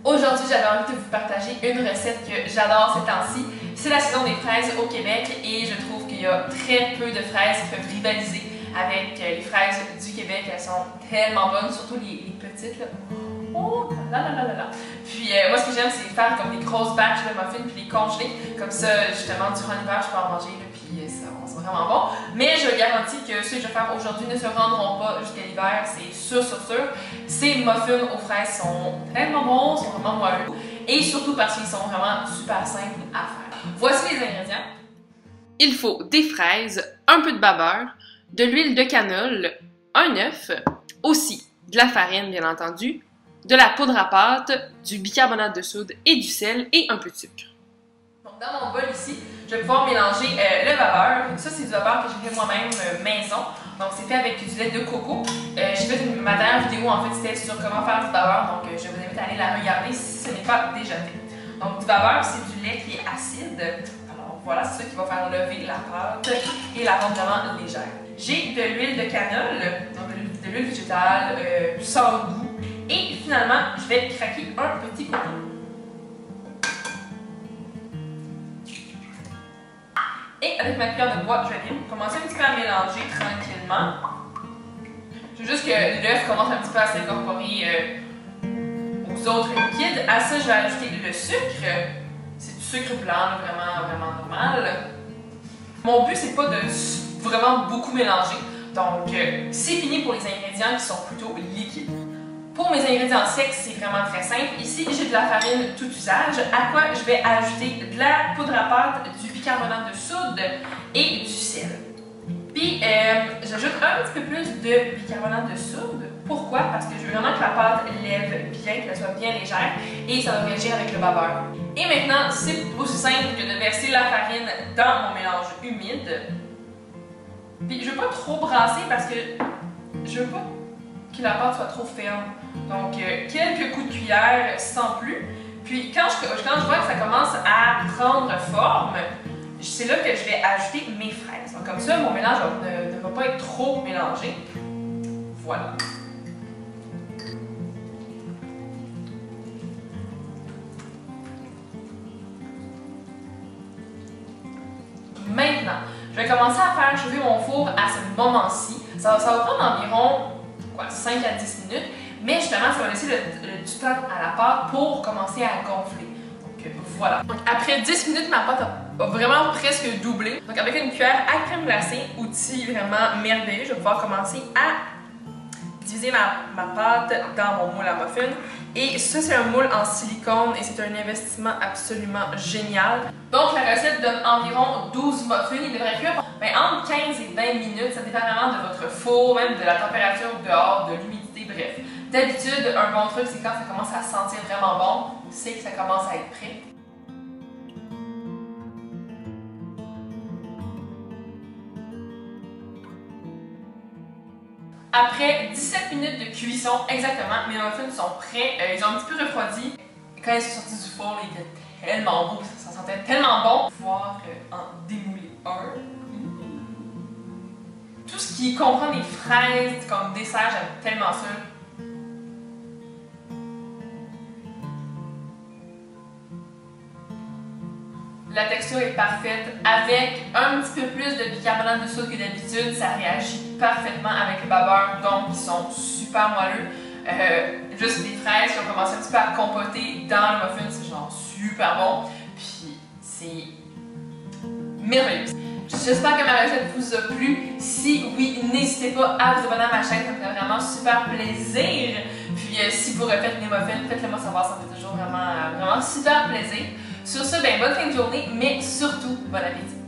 Aujourd'hui, j'avais envie de vous partager une recette que j'adore ces temps-ci. C'est la saison des fraises au Québec et je trouve qu'il y a très peu de fraises qui peuvent rivaliser avec les fraises du Québec. Elles sont tellement bonnes, surtout les petites là. Oh là là là là là. Puis moi ce que j'aime c'est faire comme des grosses batches de muffins puis les congeler. Comme ça justement durant l'hiver je peux en manger là, puis ça c'est vraiment bon. Mais je garantis que ceux que je vais faire aujourd'hui ne se rendront pas jusqu'à l'hiver, c'est sûr sûr sûr. Ces muffins aux fraises sont tellement bons, sont vraiment moelleux et surtout parce qu'ils sont vraiment super simples à faire. Voici les ingrédients. Il faut des fraises, un peu de beurre, de l'huile de canola, un œuf, aussi de la farine bien entendu, de la poudre à pâte, du bicarbonate de soude et du sel et un peu de sucre. Donc dans mon bol ici, je vais pouvoir mélanger le beurre. Ça c'est du beurre que j'ai fait moi-même maison. Donc c'est fait avec du lait de coco. J'ai fait ma dernière vidéo en fait c'était sur comment faire du beurre. Donc je vous invite à aller la regarder si ce n'est pas déjà fait. Donc du beurre c'est du lait qui est acide. Alors voilà, c'est ça qui va faire lever la pâte et la rendre vraiment légère. J'ai de l'huile de canola, donc de l'huile végétale, sans goût. Et finalement, je vais craquer un petit peu. Et avec ma cuillère de bois, je vais commencer un petit peu à mélanger tranquillement. Je veux juste que l'œuf commence un petit peu à s'incorporer aux autres liquides. À ça, je vais ajouter le sucre. C'est du sucre blanc, vraiment normal. Mon but, c'est pas de vraiment beaucoup mélanger. Donc, c'est fini pour les ingrédients qui sont plutôt liquides. Pour mes ingrédients secs, c'est vraiment très simple. Ici, j'ai de la farine tout usage, à quoi je vais ajouter de la poudre à pâte, du bicarbonate de soude et du sel. Puis, j'ajoute un petit peu plus de bicarbonate de soude. Pourquoi? Parce que je veux vraiment que la pâte lève bien, qu'elle soit bien légère et ça va réagir avec le beurre. Et maintenant, c'est aussi simple que de verser la farine dans mon mélange humide. Puis, je ne veux pas trop brasser parce que je veux pas que la pâte soit trop ferme. Donc, quelques coups de cuillère sans plus. Puis, quand je vois que ça commence à prendre forme, c'est là que je vais ajouter mes fraises. Donc, comme ça, mon mélange ne va pas être trop mélangé. Voilà. Maintenant, je vais commencer à faire chauffer mon four à ce moment-ci. Ça va prendre environ 5 à 10 minutes, mais justement, ça va laisser du temps à la pâte pour commencer à gonfler. Donc voilà. Donc, après 10 minutes, ma pâte a vraiment presque doublé. Donc avec une cuillère à crème glacée, outil vraiment merveilleux, je vais pouvoir commencer à diviser ma pâte dans mon moule à muffins. Et ça, c'est un moule en silicone et c'est un investissement absolument génial. Donc la recette donne environ 12 muffins. Il devrait cuire entre 15 et 20 minutes. Ça dépend vraiment de votre four, même de la température dehors, de l'humidité, bref. D'habitude, un bon truc, c'est quand ça commence à sentir vraiment bon, c'est que ça commence à être prêt. Après 17 minutes de cuisson, exactement, mes muffins sont prêts. Ils ont un petit peu refroidi. Quand ils sont sortis du four, ils étaient tellement beaux, ça sentait tellement bon. On va pouvoir en démouler un. Tout ce qui comprend des fraises comme dessert, j'aime tellement ça. La texture est parfaite. Avec un petit peu plus de bicarbonate de soude que d'habitude, ça réagit parfaitement avec le beurre, donc ils sont super moelleux. Juste des fraises qui ont commencé un petit peu à compoter dans le muffin, c'est genre super bon. Puis c'est merveilleux. J'espère que ma recette vous a plu. Si oui, n'hésitez pas à vous abonner à ma chaîne, ça me fait vraiment super plaisir. Puis si vous refaites mes muffins, faites-le moi savoir, ça me fait toujours vraiment super plaisir. Sur ce, bonne fin de journée, mais surtout, bon appétit!